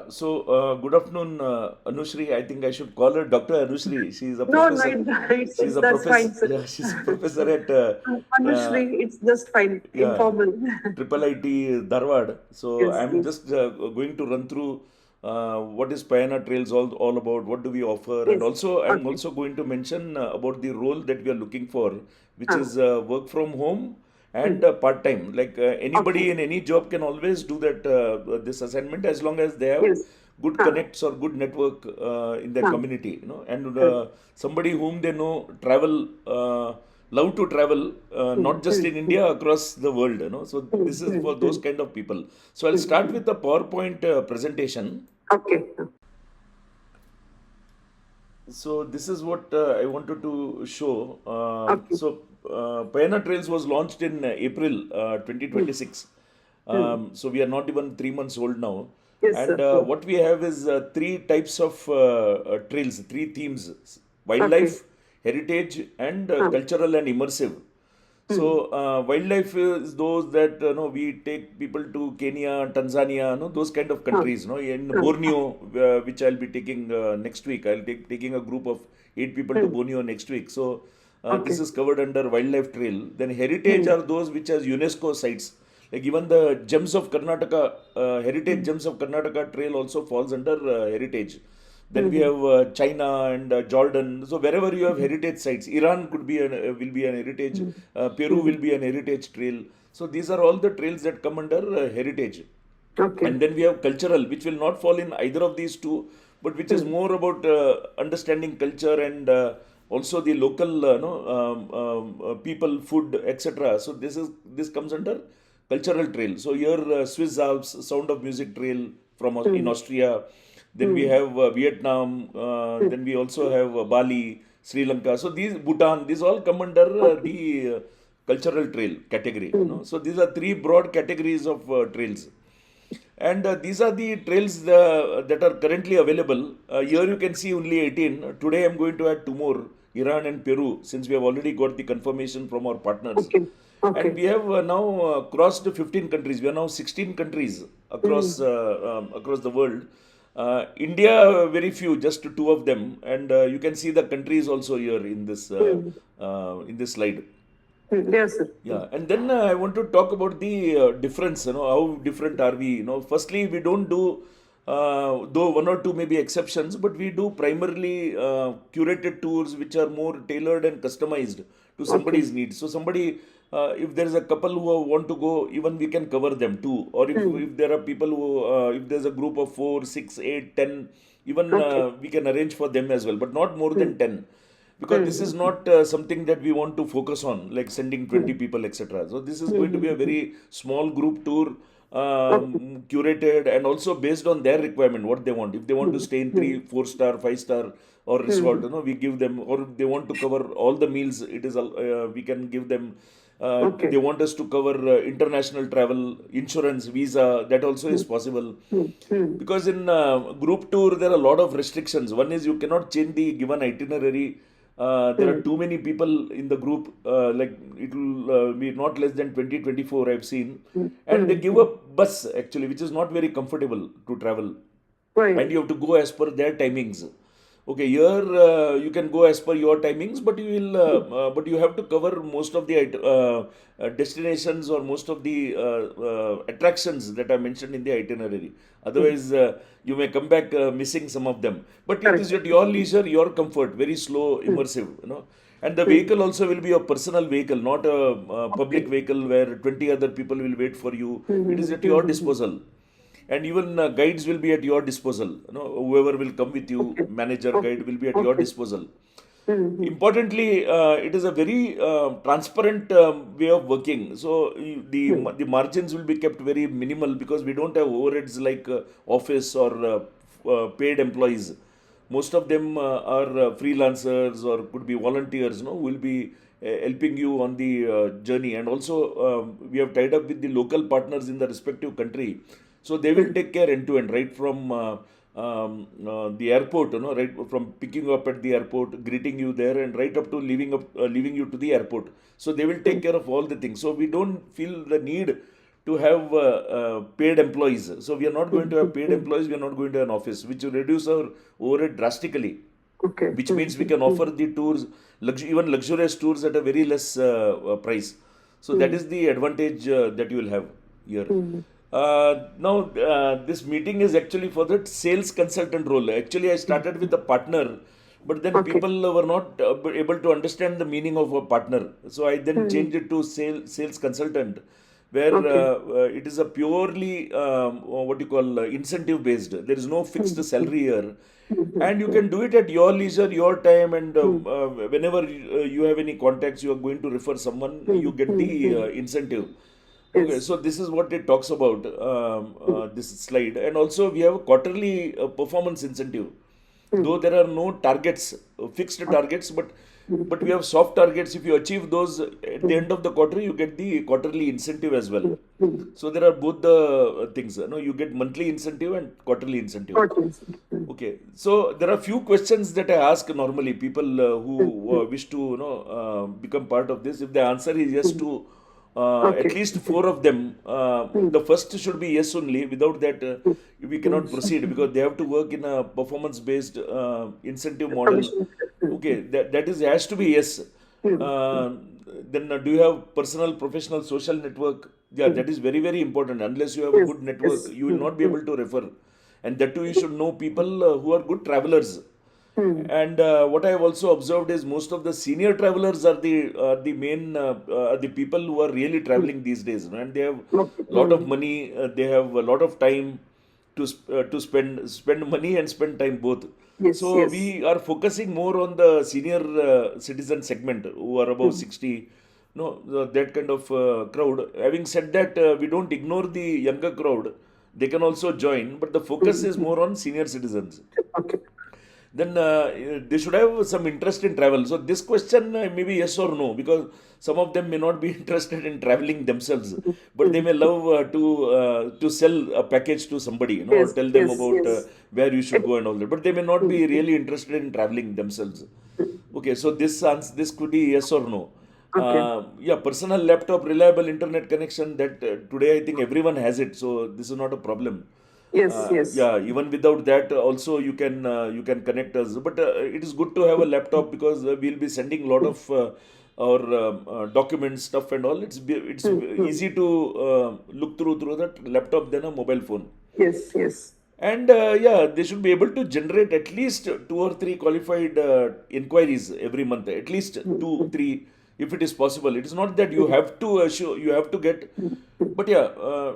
Good afternoon, Anushree. I think I should call her Dr. Anushree. She is a No, no, professor. She's a that's professor. fine, sir. Yeah, she's a professor at uh, Anushree, it's just fine, yeah, informal. Triple IT Dharwad. So Yes, I'm yes. just going to run through what is Payana Trails all about, what do we offer, and Yes. also I'm Okay. also going to mention about the role that we are looking for, which Huh. is work from home and Hmm. part time. Like Okay. anybody in any job can always do that this assignment as long as they have Yes. good Huh. connects or good network in their Huh. community, and Hmm. somebody whom they know love to travel, Hmm. not just Hmm. in Hmm. India, across the world. So Hmm. this is Hmm. for those Hmm. kind of people. So I'll Hmm. start Hmm. with the PowerPoint presentation. Okay. Huh. So this is what I wanted to show. Okay. Payana Trails was launched in April Hmm. 2026. Hmm. So we are not even 3 months old now. Yes, And sir. Hmm. what we have is three types of trails, three themes: Okay. wildlife, heritage, and Huh. cultural and immersive. Hmm. So wildlife is those that we take people to Kenya, Tanzania, those kind of Huh. countries. In Huh. Borneo, which I'll be taking next week. I'll taking a group of 8 people to Hmm. Borneo next week. So this Okay. is covered under wildlife trail. Then heritage Hmm. are those which are UNESCO sites. Like even the gems of Karnataka, heritage Hmm. gems of Karnataka trail also falls under heritage. Then we Hmm. have China and Jordan. So wherever you have Hmm. heritage sites, Iran will be an heritage. Hmm. Peru Hmm. will be an heritage trail. So these are all the trails that come under heritage. Okay. And then we have cultural, which will not fall in either of these two, but which is Hmm. more about understanding culture and also the local people, food, etc. So this comes under cultural trail. So here Swiss Alps, Sound of Music Trail in Hmm. Austria. Then we Hmm. have Vietnam. Hmm. Then we also have Bali, Sri Lanka. So these Bhutan, these all come under Okay. the cultural trail category. Hmm. So these are three broad categories of trails. And these are the trails that are currently available. Here you can see only 18. Today I'm going to add two more, Iran and Peru, since we have already got the confirmation from our partners. Okay. And Okay. we have now crossed 15 countries. We are now 16 countries Hmm. across the world. India, very few, just two of them. And you can see the countries also here Hmm. in this slide. Yes, sir. Yeah, and then I want to talk about the difference. How different are we? Firstly, we don't do, though one or two maybe exceptions, but we do primarily curated tours which are more tailored and customized to Okay. somebody's needs. So somebody, if there is a couple who want to go, even we can cover them too. Or Hmm. if there are people who, if there's a group of 4, 6, 8, 10, even Okay. we can arrange for them as well, but not more Hmm. than 10, because this is Hmm. not something that we want to focus on, like sending Hmm. 20 people, etc. So this is Hmm. going to be a Hmm. Hmm. very small group tour, Okay. curated and also based on their requirement, what they want. If they want to Hmm. stay in Hmm. 3, 4 star, 5 star or resort, Hmm. we give them. Or if they want to cover all the meals, we can give them. They Okay. want us to cover international travel, insurance, visa, that also Hmm. is possible. Hmm. Hmm. Because in group tour there are a lot of restrictions. One is you cannot change the given itinerary. There are Hmm. too many people in the group, like it will be not less than 20, 24 I've seen. Hmm. And they Hmm. give Hmm. a bus actually, which is not very comfortable to travel, Right. and you have to go as per their timings. Okay, here you can go as per your timings, but but you have to cover most of the destinations or most of the attractions that are mentioned in the itinerary. Hmm. Otherwise, you may come back missing some of them. But it is Correct. at your leisure, your comfort, very slow, Hmm. immersive. And the Hmm. vehicle also will be a personal vehicle, not a, public Okay. vehicle where 20 other people will wait for you. Hmm. It is Hmm. at Hmm. your Hmm. Hmm. disposal. And even guides will be at your disposal. Whoever will come with you, Okay. manager, Okay. guide, will be at your Okay. disposal. Hmm. Hmm. Importantly, it is a very transparent way of working. So Hmm. the margins will be kept very minimal, because we don't have overheads like office or paid employees. Most of them are freelancers or could be volunteers, who will be helping you on the journey. And also, we have tied up with the local partners in the respective country, so they will Hmm. take care end to end, right from the airport, right from picking you up at the airport, greeting you there, and right up to leaving you to the airport. So they will take Hmm. care of all the things. So we don't feel the need to have paid employees. So we are not going to have paid employees, we are not going to have an office, which will reduce our overhead drastically, Okay. which means we can offer the tours, even luxurious tours at a very less price. So that is the advantage that you will have here. Now, this meeting is actually for the sales consultant role. Actually, I started with a partner, but then Okay. people were not able to understand the meaning of a partner. So I then changed it to sales consultant, where Okay. it is a purely what you call incentive based. There is no fixed salary here, and you can do it at your leisure, your time, and whenever you have any contacts, you are going to refer someone, you get the incentive. Okay, Yes. so this is what it talks about, this slide. And also, we have a quarterly performance incentive. Though there are no targets, fixed targets, but we have soft targets. If you achieve those at the end of the quarter, you get the quarterly incentive as well. So there are both the things. No, you get monthly incentive and quarterly incentive. Okay. Okay, so there are few questions that I ask normally people who wish to become part of this. If the answer is yes to at Okay. least four of them, the first should be yes only. Without that, we cannot proceed because they have to work in a performance-based incentive model. Commission. Okay, that is has to be yes. Uh, then do you have personal, professional, social network? Yeah, that is very, very important. Unless you have a Yes. good network, Yes. you will not be able to refer. And that too, you should know people who are good travelers. And what I have also observed is most of the senior travelers are the main the people who are really traveling these days, and they have Okay. a lot of money. They have a lot of time to spend money and spend time both. Yes. So Yes. we are focusing more on the senior citizen segment who are above 60. No, that kind of crowd. Having said that, we don't ignore the younger crowd. They can also join, but the focus is more on senior citizens. Okay. Then they should have some interest in travel. So this question maybe yes or no, because some of them may not be interested in traveling themselves, but they may love to sell a package to somebody, or Yes. tell them Yes. about Yes. where you should go and all that. But they may not be really interested in traveling themselves. Okay, so this could be yes or no. Okay. Yeah, personal laptop, reliable internet connection. That today I think everyone has it, so this is not a problem. Yes. Yes. Yeah, even without that, also you can connect us. But it is good to have a laptop because we'll be sending a lot of our documents, stuff, and all. It's easy to look through that laptop than a mobile phone. Yes. Yes. And yeah, they should be able to generate at least two or three qualified inquiries every month, at least two, three, if it is possible. It is not that you have to you have to get, but yeah,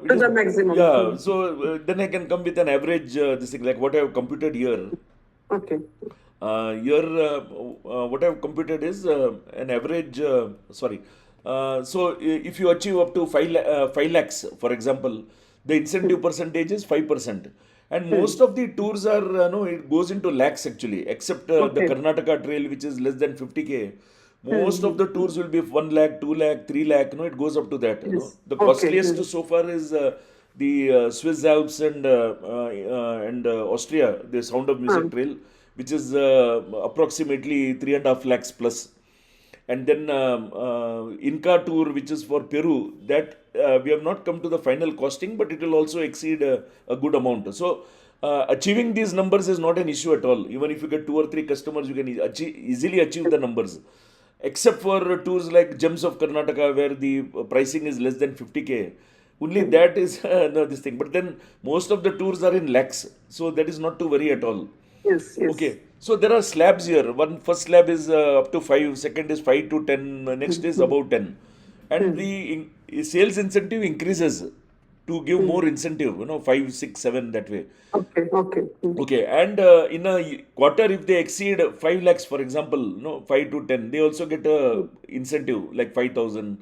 it To is, the maximum. yeah. So then I can come with an average, this thing like what I have computed here. Okay. Here, what I've computed is an average. Sorry. If you achieve up to 5 lakhs, for example, the incentive percentage is 5%. And most of the tours are, no, it goes into lakhs actually, except the Okay. Karnataka trail, which is less than 50K. Most of the tours will be 1 lakh, 2 lakh, 3 lakh. It goes up to that. Yes. The Okay. costliest so far is the Swiss Alps and Austria, the Sound of Music trail, which is approximately 3.5 lakhs plus. And then Inca tour, which is for Peru, that we have not come to the final costing, but it will also exceed a good amount. So achieving these numbers is not an issue at all. Even if you get two or three customers, you can easily achieve the numbers. Except for tours like Gems of Karnataka, where the pricing is less than 50K. Only that is no, this thing. But then most of the tours are in lakhs, so that is not to worry at all. Yes. Yes. Okay, so there are slabs here. One first slab is up to 5, second is 5 to 10, next is above 10, and the sales incentive increases to give more incentive. 5, 6, 7 that way. Okay. Okay. Okay, and in a quarter, if they exceed 5 lakhs, for example, 5 to 10, they also get a incentive like 5,000,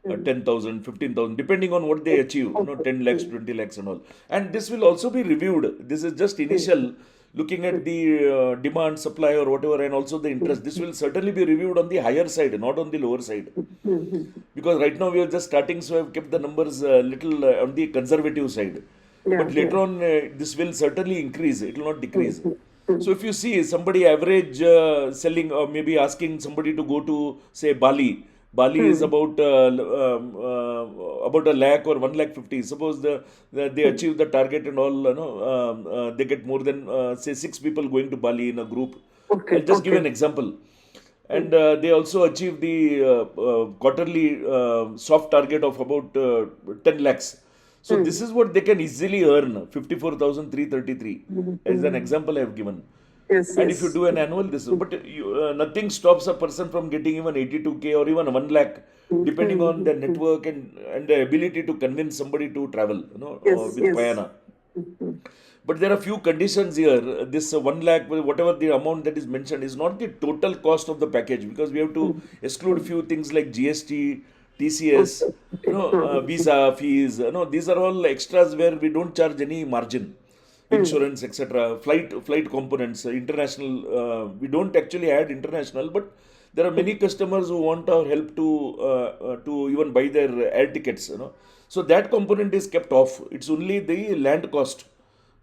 10,000, 15,000, depending on what they achieve, 10 lakhs, 20 lakhs, and all. And this will also be reviewed. This is just initial, looking at the demand, supply, or whatever, and also the interest. This will certainly be reviewed on the higher side, not on the lower side. Because right now we are just starting, so I've kept the numbers a little on the conservative side. Yeah. But later on, this will certainly increase. It will not decrease. So if you see somebody average selling, or maybe asking somebody to go to, say, Bali, Bali is about a lakh or 1 lakh 50. Suppose they achieve the target and all, they get more than say 6 people going to Bali in a group. I'll Okay. just give an Okay. example. And they also achieve the quarterly soft target of about 10 lakhs. So this is what they can easily earn, 54,333 as an example I have given. Yes. And if you Yes. do an annual, this is, but nothing stops a person from getting even 82K or even 1 lakh, depending on their network and the ability to convince somebody to travel, Yes. with Yes. Payana. But there are few conditions here. This 1 lakh, whatever the amount that is mentioned, is not the total cost of the package, because we have to exclude few things like GST, TCS, Okay. Okay. visa fees. These are all extras where we don't charge any margin. Insurance, etc. Flight components, international. We don't actually add international, but there are many customers who want our help to even buy their air tickets. So that component is kept off. It's only the land cost,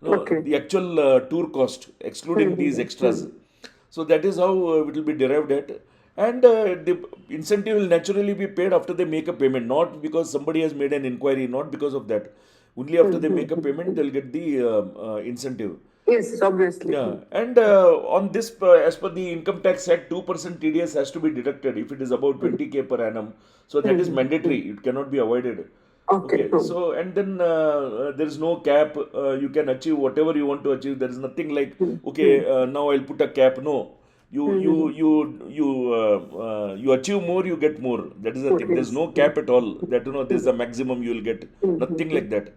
Okay. the actual tour cost, excluding these extras. Mm-hmm. So that is how it will be derived at. And the incentive will naturally be paid after they make a payment, not because somebody has made an inquiry, not because of that. Only after they make a payment, they'll get the incentive. Yes. Obviously. Yeah, and on this, as per the income tax act, 2% TDS has to be deducted if it is about 20K per annum. So that is mandatory; it cannot be avoided. Okay. Okay, so and then there is no cap. You can achieve whatever you want to achieve. There is nothing like, okay, now I'll put a cap. No, you achieve more, you get more. That is the thing. There's Yes. no cap at all. That there's the maximum you will get. Nothing like that.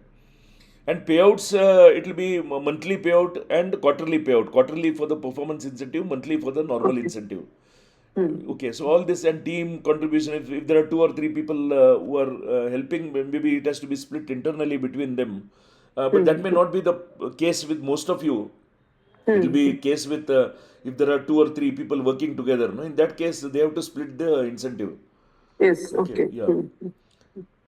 And payouts, it will be monthly payout and quarterly payout. Quarterly for the performance incentive, monthly for the normal Okay. incentive. Okay, so all this and team contribution, if there are 2 or 3 people who are helping, maybe it has to be split internally between them. But that may not be the case with most of you. It will be case with if there are 2 or 3 people working together. No? In that case, they have to split the incentive. Yes. Okay, Okay. yeah.